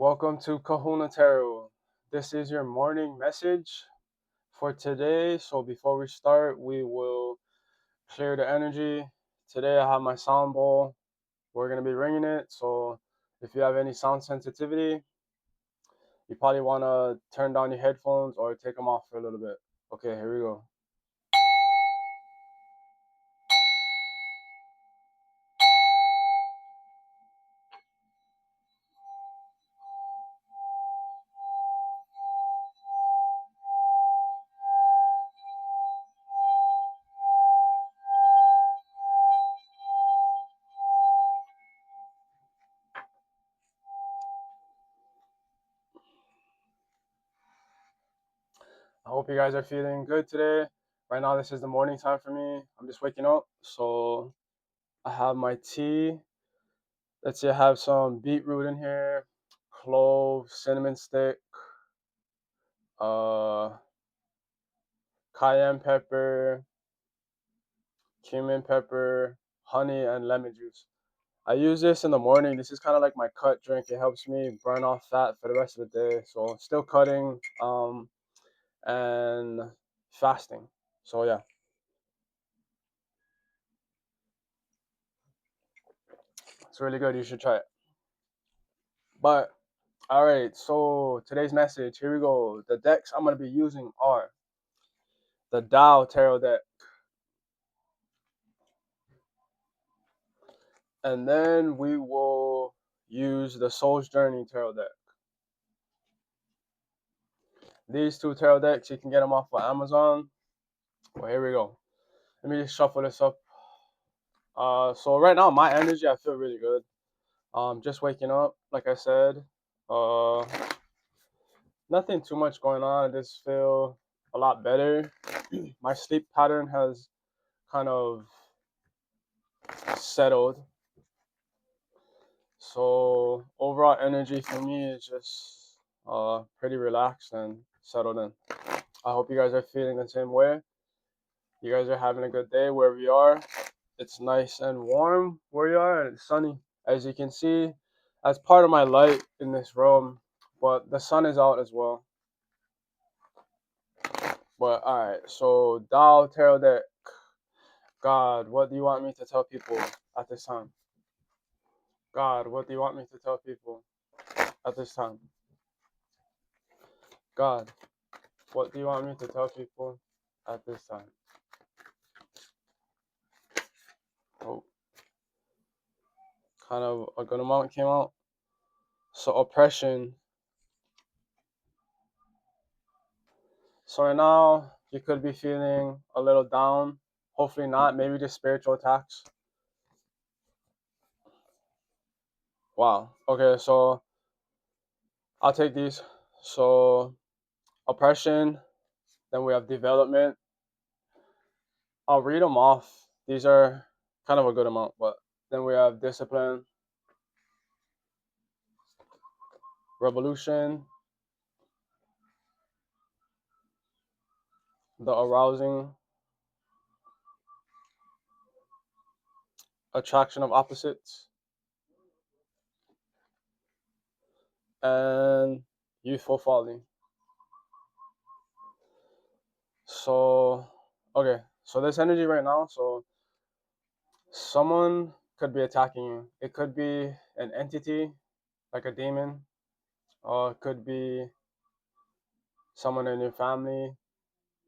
Welcome to Kahuna Tarot. This is your morning message for today. So before we start, we will clear the energy. Today I have my sound bowl. We're gonna be ringing it. So if you have any sound sensitivity, you probably wanna turn down your headphones or take them off for a little bit. Okay, here we go. I hope you guys are feeling good today. Right now, this is the morning time for me. I'm just waking up, so I have my tea. Let's see, I have some beetroot in here, clove, cinnamon stick, uh, cayenne pepper, cumin pepper, honey, and lemon juice. I use this in the morning. This is kind of like my cut drink. It helps me burn off fat for the rest of the day. So still cutting, and fasting. So yeah, it's really good. You should try it. But all right, so today's message. Here we go. The decks I'm gonna be using are the Tao Tarot deck, and then we will use the Soul's Journey Tarot deck. These two tarot decks, you can get them off of Amazon. Well, here we go. Let me just shuffle this up. So right now, my energy, I feel really good. Just waking up, like I said. Uh, Nothing too much going on. I just feel a lot better. My sleep pattern has kind of settled. So overall energy for me is just pretty relaxed and settled in. I hope you guys are feeling the same way. You guys are having a good day wherever you are. It's nice and warm where you are and it's sunny. As you can see, that's part of my light in this room, but the sun is out as well. But alright, so Tao Tarot deck. God, what do you want me to tell people at this time? God, what do you want me to tell people at this time? God, what do you want me to tell people at this time? Oh, kind of a good amount came out. So oppression. So right now you could be feeling a little down. Hopefully not. Maybe just spiritual attacks. Wow. Okay, so I'll take these. So oppression. Then we have development. I'll read them off. These are kind of a good amount, but then we have discipline, revolution, the arousing, attraction of opposites, and youthful folly. So, okay, so this energy right now, so someone could be attacking you. It could be an entity, like a demon, or it could be someone in your family,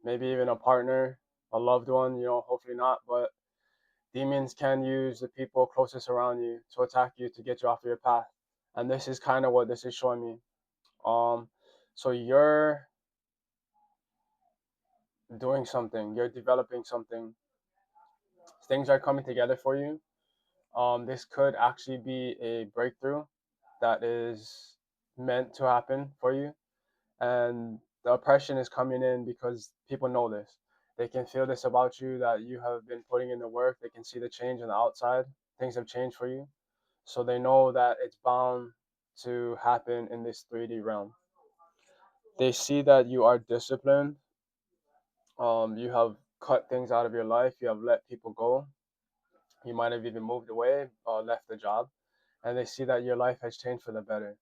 maybe even a partner, a loved one, hopefully not, but demons can use the people closest around you to attack you to get you off of your path. And this is kind of what this is showing me. Um, so you're doing something, you're developing something, things are coming together for you. This could actually be a breakthrough that is meant to happen for you. And the oppression is coming in because people know this. They can feel this about you, that you have been putting in the work. They can see the change on the outside. Things have changed for you. So they know that it's bound to happen in this 3D realm. They see that you are disciplined. You have cut things out of your life. You have let people go. You might have even moved away or left the job. And they see that your life has changed for the better.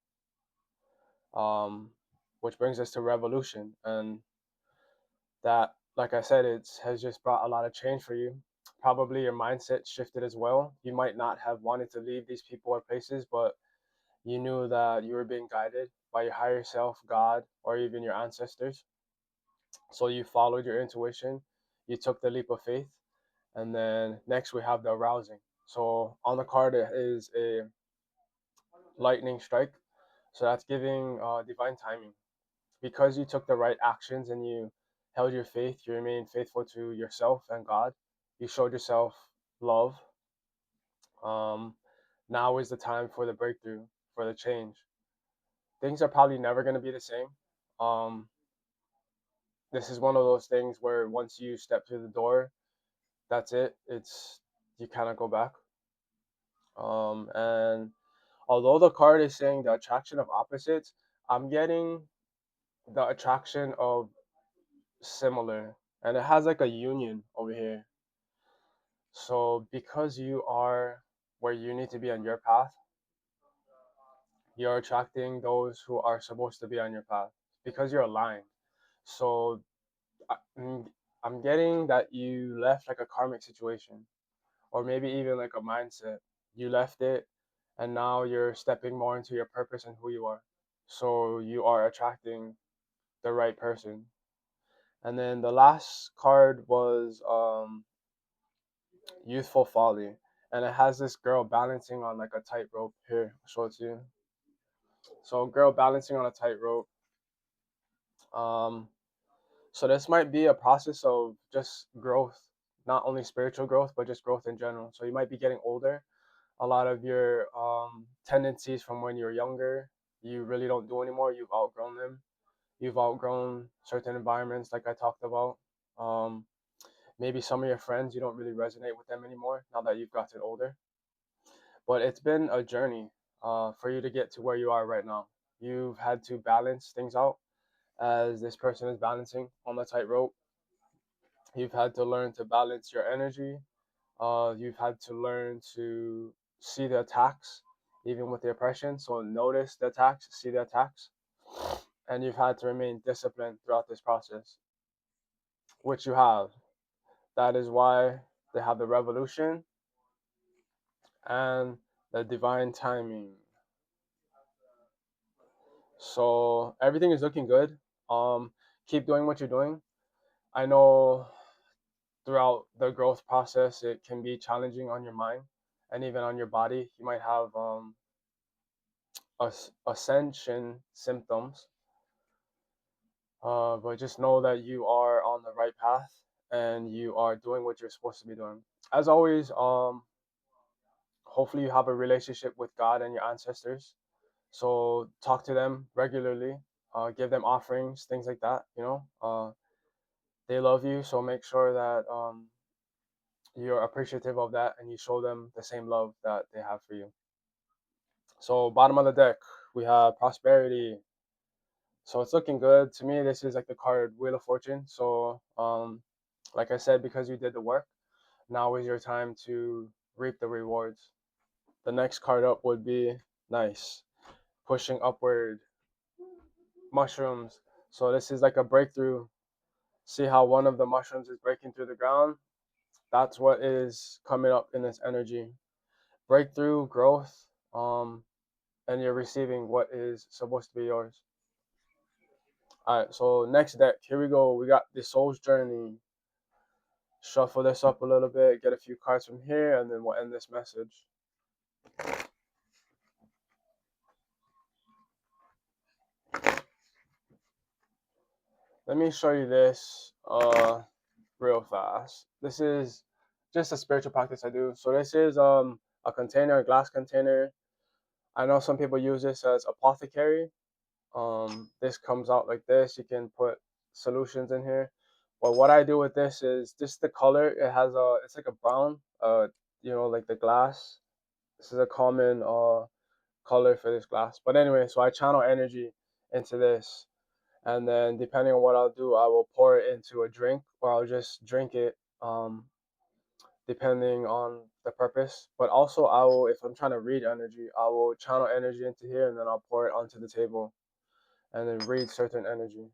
um, which brings us to revolution. And that, like I said, it has just brought a lot of change for you. Probably your mindset shifted as well. You might not have wanted to leave these people or places, but you knew that you were being guided by your higher self, God, or even your ancestors. So you followed your intuition, you took the leap of faith, and then next we have the arousing. So on the card is a lightning strike. So that's giving divine timing. Because you took the right actions and you held your faith, you remained faithful to yourself and God. You showed yourself love. Um, Now is the time for the breakthrough, for the change. Things are probably never going to be the same. Um, this is one of those things where once you step through the door, that's it. It's you kind of go back. And although the card is saying the attraction of opposites, I'm getting the attraction of similar, and it has like a union over here. So because you are where you need to be on your path, you're attracting those who are supposed to be on your path because you're aligned. So I'm, I'm getting that you left like a karmic situation, or maybe even like a mindset. You left it, and now you're stepping more into your purpose and who you are. So you are attracting the right person. And then the last card was youthful folly, and it has this girl balancing on like a tightrope. Here, I'll show it to you. So girl balancing on a tightrope. Um, so this might be a process of just growth, not only spiritual growth, but just growth in general. So you might be getting older. A lot of your tendencies from when you're younger, you really don't do anymore. You've outgrown them. You've outgrown certain environments, like I talked about. Um, Maybe some of your friends, you don't really resonate with them anymore now that you've gotten older. But it's been a journey for you to get to where you are right now. You've had to balance things out as this person is balancing on the tightrope. You've had to learn to balance your energy. You've had to learn to see the attacks, even with the oppression. So notice the attacks, see the attacks, and you've had to remain disciplined throughout this process, which you have. That is why they have the revolution and the divine timing. So everything is looking good. Um, Keep doing what you're doing. I know throughout the growth process, it can be challenging on your mind and even on your body. You might have ascension symptoms, but just know that you are on the right path and you are doing what you're supposed to be doing. As always, hopefully you have a relationship with God and your ancestors. So talk to them regularly, give them offerings, things like that. They love you, so make sure that you're appreciative of that and you show them the same love that they have for you. So bottom of the deck, we have prosperity. So it's looking good to me. This is like the card Wheel of Fortune. So like I said, because you did the work, now is your time to reap the rewards. The next card up would be nice, pushing upward, mushrooms. So this is like a breakthrough. See how one of the mushrooms is breaking through the ground? That's what is coming up in this energy. Breakthrough, growth, and you're receiving what is supposed to be yours. All right, so next deck, here we go. We got the Soul's Journey. Shuffle this up a little bit, get a few cards from here, and then we'll end this message. Let me show you this real fast. This is just a spiritual practice I do. So this is a container, a glass container. I know some people use this as apothecary. This comes out like this. You can put solutions in here. But what I do with this is just the color. It's like a brown. Like the glass. This is a common color for this glass. But anyway, so I channel energy into this, and then depending on what I'll do, I will pour it into a drink, or I'll just drink it. Depending on the purpose. But also, if I'm trying to read energy, I will channel energy into here, and then I'll pour it onto the table. and then read certain energy.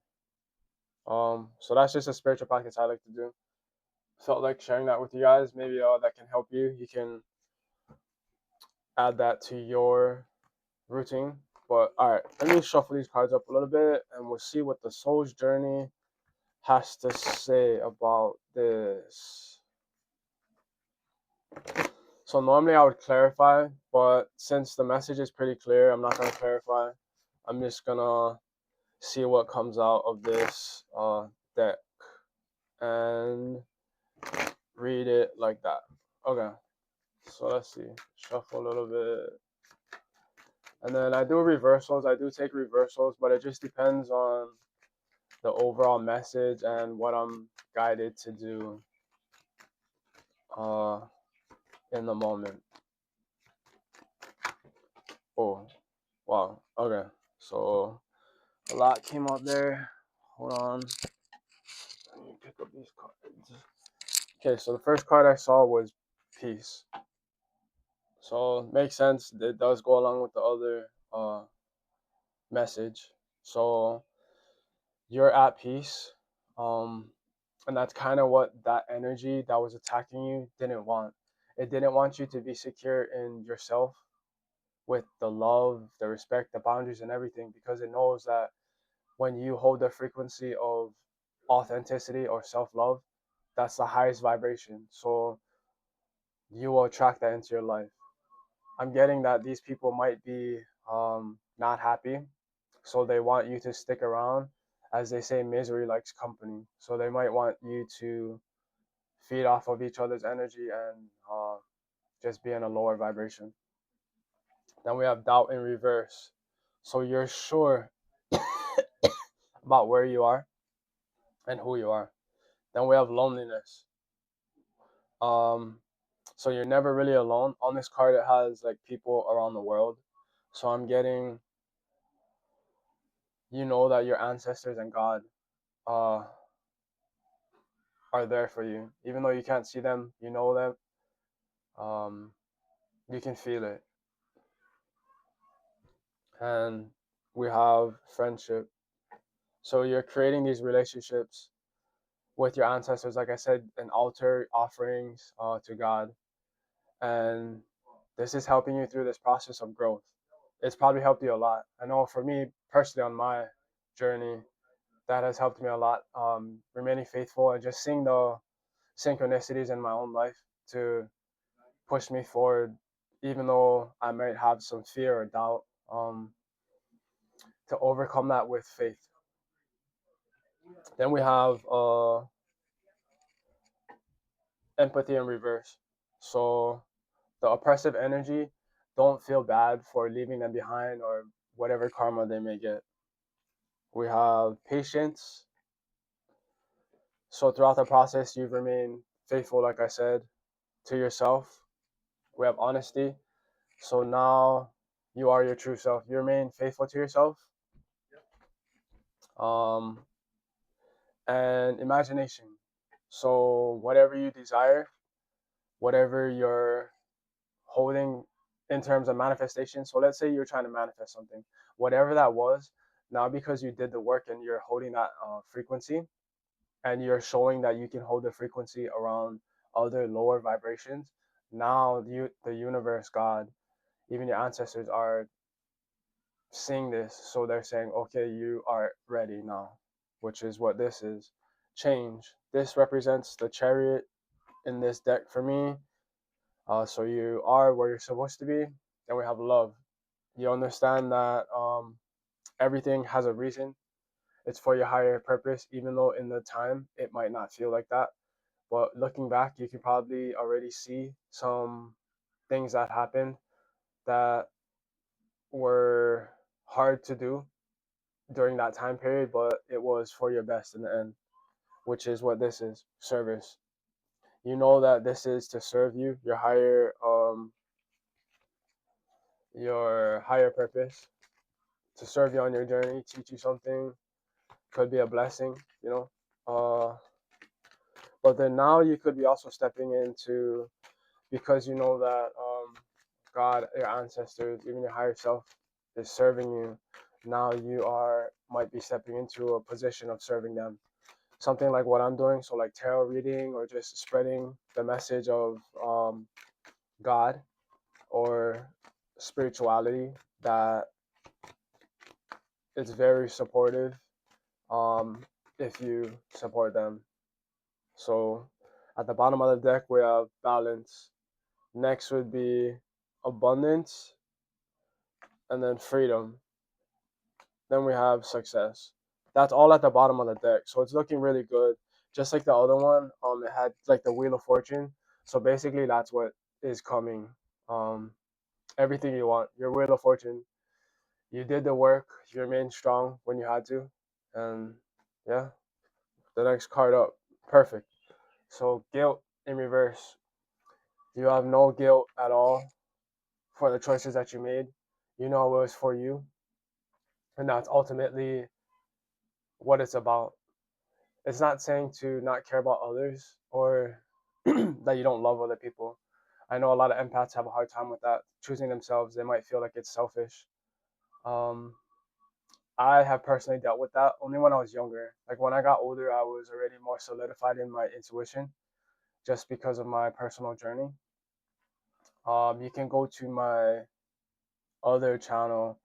So that's just a spiritual practice I like to do. Felt like sharing that with you guys. Maybe that can help you. You can add that to your routine. But all right, let me shuffle these cards up a little bit, and we'll see what the soul's journey has to say about this. So normally I would clarify, but since the message is pretty clear, I'm not gonna clarify. I'm just gonna see what comes out of this deck and read it like that. Okay, so let's see. Shuffle a little bit. And then I do reversals. I do take reversals, but it just depends on the overall message and what I'm guided to do uh, in the moment. Oh, wow. Okay, so a lot came up there. Hold on. Let me pick up these cards. Okay, so the first card I saw was peace. So it makes sense. It does go along with the other message. So you're at peace. Um, and that's kind of what that energy that was attacking you didn't want. It didn't want you to be secure in yourself with the love, the respect, the boundaries, and everything, because it knows that when you hold the frequency of authenticity or self love, that's the highest vibration. So you will attract that into your life. I'm getting that these people might be not happy, so they want you to stick around. As they say, misery likes company. So they might want you to feed off of each other's energy and just be in a lower vibration. Then we have doubt in reverse. So you're sure about where you are and who you are. Then we have loneliness. Um, so you're never really alone. On this card, it has like people around the world. So I'm getting, you know, that your ancestors and God uh, are there for you. Even though you can't see them, you know them. Um, you can feel it. And we have friendship. So you're creating these relationships with your ancestors, like I said, an altar offerings to God. And this is helping you through this process of growth. It's probably helped you a lot. I know for me personally on my journey, that has helped me a lot. Remaining faithful and just seeing the synchronicities in my own life to push me forward, even though I might have some fear or doubt, to overcome that with faith. Then we have empathy in reverse. So the oppressive energy, don't feel bad for leaving them behind or whatever karma they may get. We have patience. So throughout the process, you've remained faithful, like I said, to yourself. We have honesty. So now you are your true self. You remain faithful to yourself. Um, and imagination. So whatever you desire, whatever you're holding in terms of manifestation. So let's say you're trying to manifest something, whatever that was. Now, because you did the work and you're holding that frequency, and you're showing that you can hold the frequency around other lower vibrations. Now, the universe, God, even your ancestors are seeing this, so they're saying, "Okay, you are ready now," which is what this is. Change. This represents the chariot in this deck for me. So you are where you're supposed to be. Then we have love. You understand that everything has a reason. It's for your higher purpose, even though in the time it might not feel like that. But looking back, you can probably already see some things that happened that were hard to do during that time period, but it was for your best in the end, which is what this is, service. You know that this is to serve you, your higher purpose, to serve you on your journey, teach you something, could be a blessing, you know. But then now you could be also stepping into, because you know that God, your ancestors, even your higher self is serving you. now you are might be stepping into a position of serving them. Something like what I'm doing, so like tarot reading or just spreading the message of God or spirituality, that it's very supportive um, if you support them. So at the bottom of the deck, we have balance. Next would be abundance, and then freedom. Then we have success. That's all at the bottom of the deck. So it's looking really good. Just like the other one, it had like the Wheel of Fortune. So basically, that's what is coming. Um, everything you want. Your Wheel of Fortune. You did the work. You remained strong when you had to, and yeah, the next card up. Perfect. So guilt in reverse. You have no guilt at all for the choices that you made. You know it was for you, and that's ultimately what it's about. It's not saying to not care about others or that you don't love other people. I know a lot of empaths have a hard time with that. Choosing themselves, they might feel like it's selfish. Um, I have personally dealt with that only when I was younger. Like when I got older, I was already more solidified in my intuition just because of my personal journey. You can go to my other channel,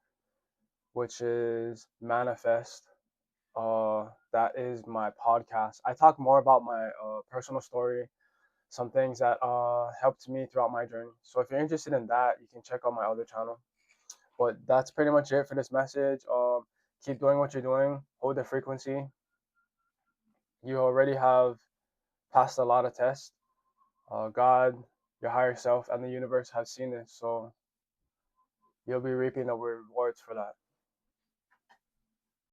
which is Manifest. That is my podcast. I talk more about my personal story, some things that helped me throughout my journey. So if you're interested in that, you can check out my other channel. But that's pretty much it for this message. Keep doing what you're doing. Hold the frequency. You already have passed a lot of tests. God, your higher self, and the universe have seen this, so you'll be reaping the rewards for that.